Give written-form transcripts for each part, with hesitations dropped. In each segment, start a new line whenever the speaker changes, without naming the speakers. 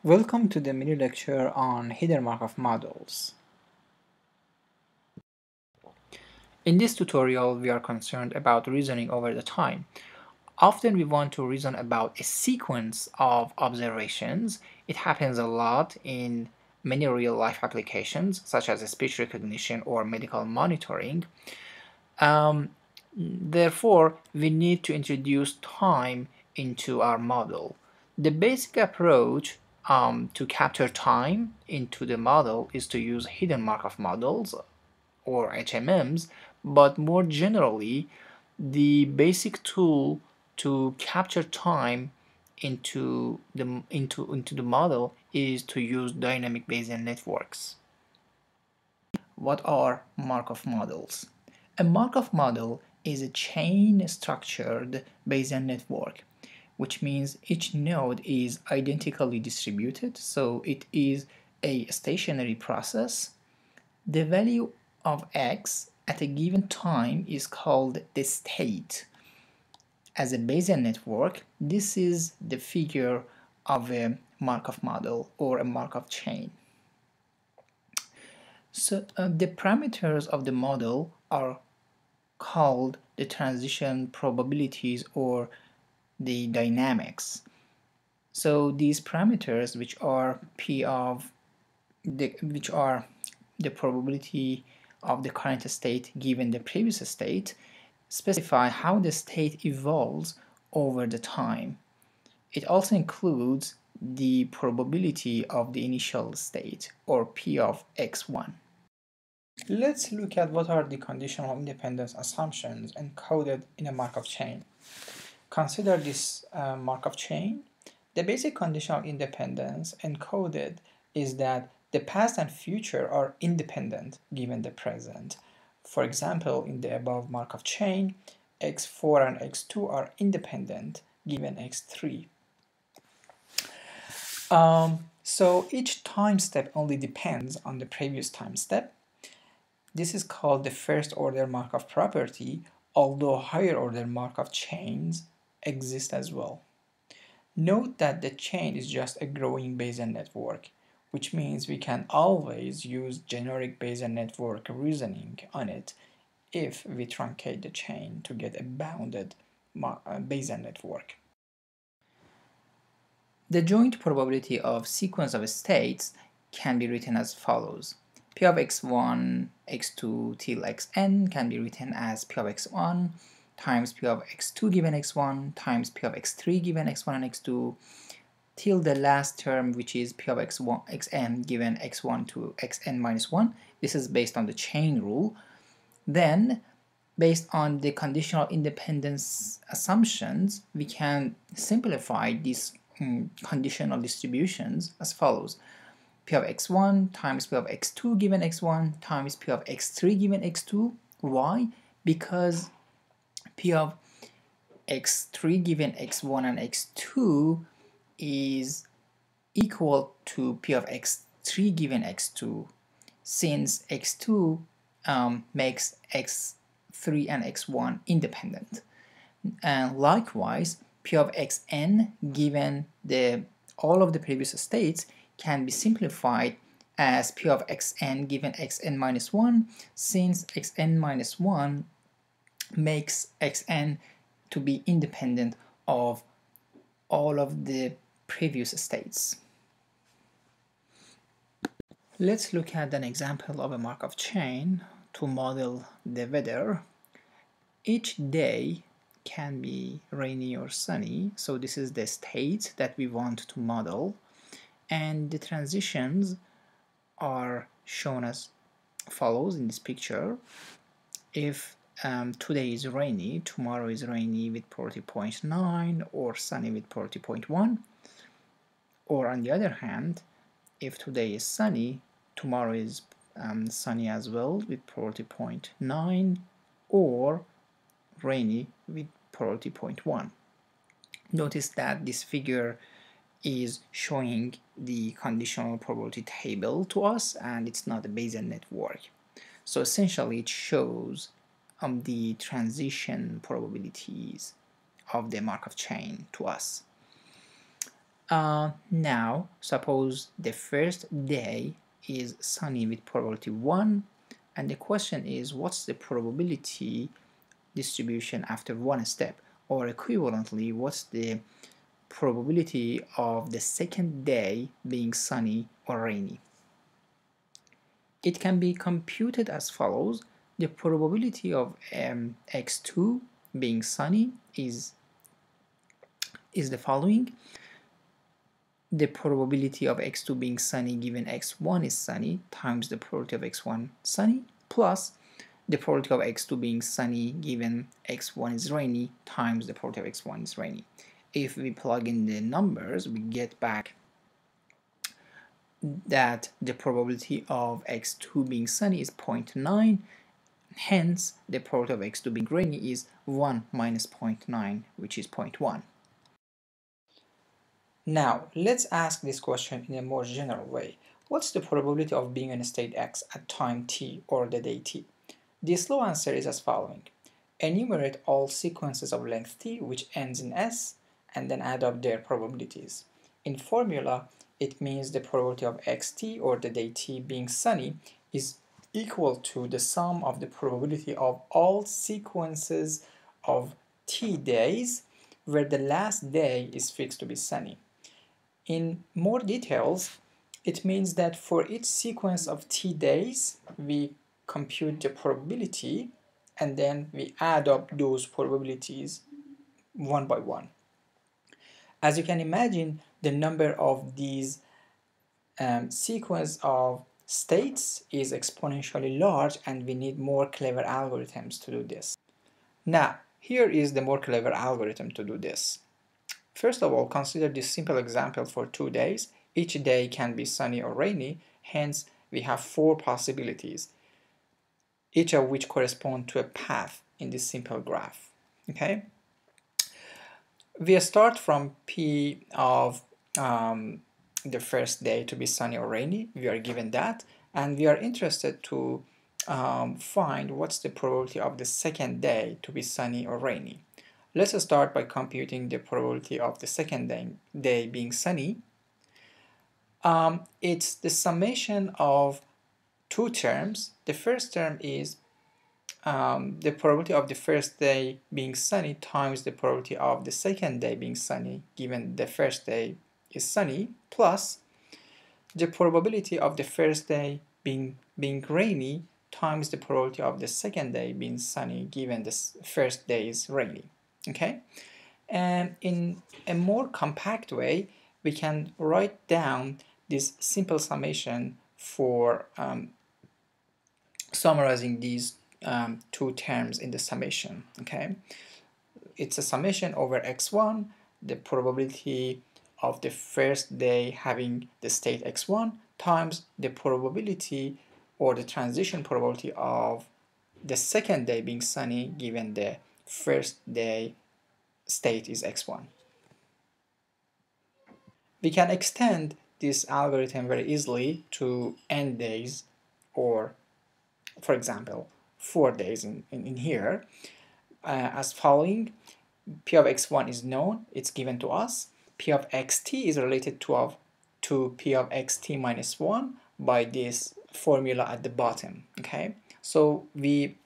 Welcome to the mini lecture on hidden Markov models. In this tutorial, we are concerned about reasoning over the time. Often we want to reason about a sequence of observations. It happens a lot in many real-life applications, such as speech recognition or medical monitoring. Therefore, we need to introduce time into our model. The basic approach to capture time into the model is to use hidden Markov models or HMMs, but more generally, the basic tool to capture time into the model is to use dynamic Bayesian networks. What are Markov models? A Markov model is a chain-structured Bayesian network, which means each node is identically distributed, so it is a stationary process. The value of x at a given time is called the state. As a Bayesian network, this is the figure of a Markov model or a Markov chain. So the parameters of the model are called the transition probabilities or the dynamics. So these parameters, which are the probability of the current state given the previous state, specify how the state evolves over the time. It also includes the probability of the initial state, or P of x1. Let's look at what are the conditional independence assumptions encoded in a Markov chain. Consider this Markov chain. The basic conditional independence encoded is that the past and future are independent given the present. For example, in the above Markov chain, x4 and x2 are independent given x3. So each time step only depends on the previous time step. This is called the first order Markov property, although higher order Markov chains exist as well. Note that the chain is just a growing Bayesian network, which means we can always use generic Bayesian network reasoning on it if we truncate the chain to get a bounded Bayesian network. The joint probability of sequence of states can be written as follows. P of x1, x2 till xn can be written as P of x1 times P of x2 given x1 times P of x3 given x1 and x2 till the last term, which is P of x1, xn given x1 to xn minus 1. This is based on the chain rule. Then, based on the conditional independence assumptions, we can simplify these conditional distributions as follows. P of x1 times P of x2 given x1 times P of x3 given x2. Why? Because P of x3 given x1 and x2 is equal to P of x3 given x2, since x2 makes x3 and x1 independent. And likewise, P of xn given all of the previous states can be simplified as P of xn given xn minus 1, since xn minus 1 makes xn to be independent of all of the previous states. Let's look at an example of a Markov chain to model the weather. Each day can be rainy or sunny, so this is the state that we want to model, and the transitions are shown as follows in this picture. If today is rainy, tomorrow is rainy with probability 0.9 or sunny with probability 0.1. Or on the other hand, if today is sunny, tomorrow is sunny as well with probability 0.9 or rainy with probability 0.1. Notice that this figure is showing the conditional probability table to us, and it's not a Bayesian network. So essentially it shows the transition probabilities of the Markov chain to us. Now, suppose the first day is sunny with probability 1, and the question is what's the probability distribution after one step, or equivalently, what's the probability of the second day being sunny or rainy. It can be computed as follows. The probability of x2 being sunny is the following. The probability of x2 being sunny given x1 is sunny times the probability of x1 sunny plus the probability of x2 being sunny given x1 is rainy times the probability of x1 is rainy. If we plug in the numbers, we get back that the probability of x2 being sunny is 0.9, hence the probability of x2 being rainy is 1 minus 0.9, which is 0.1. Now, let's ask this question in a more general way. What's the probability of being in a state x at time t or the day t? The slow answer is as following. Enumerate all sequences of length t which ends in s and then add up their probabilities. In formula, it means the probability of xt or the day t being sunny is equal to the sum of the probability of all sequences of t days where the last day is fixed to be sunny. In more details, it means that for each sequence of t days, we compute the probability and then we add up those probabilities one by one. As you can imagine, the number of these sequence of states is exponentially large and we need more clever algorithms to do this. Now, here is the more clever algorithm to do this. First of all, consider this simple example for 2 days. Each day can be sunny or rainy, hence we have 4 possibilities, each of which correspond to a path in this simple graph. Okay? We start from P of the first day to be sunny or rainy. We are given that, and we are interested to find what's the probability of the second day to be sunny or rainy. Let's start by computing the probability of the second day being sunny. It's the summation of 2 terms. The first term is the probability of the first day being sunny times the probability of the second day being sunny given the first day is sunny plus the probability of the first day being rainy times the probability of the second day being sunny given the first day is rainy. Okay, and in a more compact way we can write down this simple summation for summarizing these 2 terms in the summation. Okay, it's a summation over x1, the probability of the first day having the state x1 times the probability or the transition probability of the second day being sunny given the first day state is x1. We can extend this algorithm very easily to n days, or for example 4 days in here, as following. P of x1 is known, it's given to us. P of xt is related to P of xt minus 1 by this formula at the bottom. Okay, so we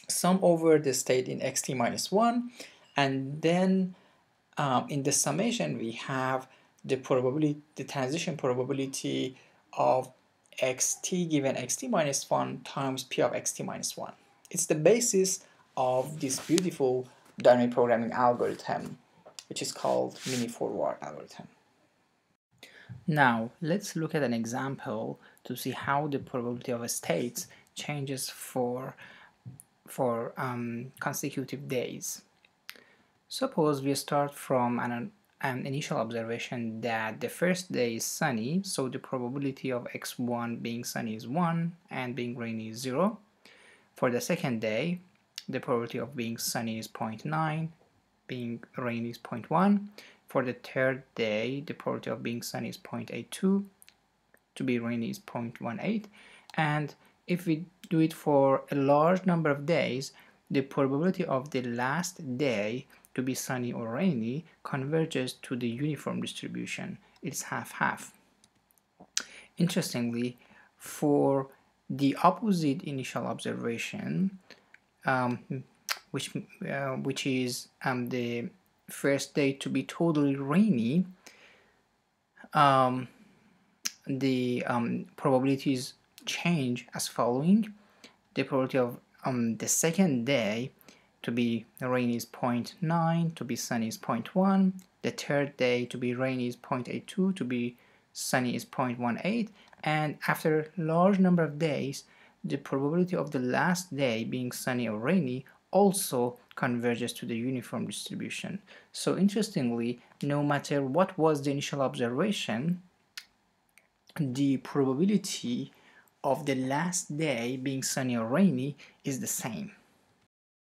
sum over the state in xt minus 1, and then in the summation we have the probability, the transition probability of xt given xt minus 1 times P of xt minus 1. It's the basis of this beautiful dynamic programming algorithm, which is called mini-forward algorithm. Now, let's look at an example to see how the probability of states changes for consecutive days. Suppose we start from an initial observation that the first day is sunny, so the probability of x1 being sunny is 1 and being rainy is 0. For the second day, the probability of being sunny is 0.9, being rainy is 0.1. For the third day, the probability of being sunny is 0.82, to be rainy is 0.18, and if we do it for a large number of days, the probability of the last day to be sunny or rainy converges to the uniform distribution. It's half-half. Interestingly, for the opposite initial observation, which is the first day to be totally rainy, the probabilities change as following. The probability of the second day to be rainy is 0.9, to be sunny is 0.1, the third day to be rainy is 0.82, to be sunny is 0.18, and after a large number of days, the probability of the last day being sunny or rainy also converges to the uniform distribution. So interestingly, no matter what was the initial observation, the probability of the last day being sunny or rainy is the same.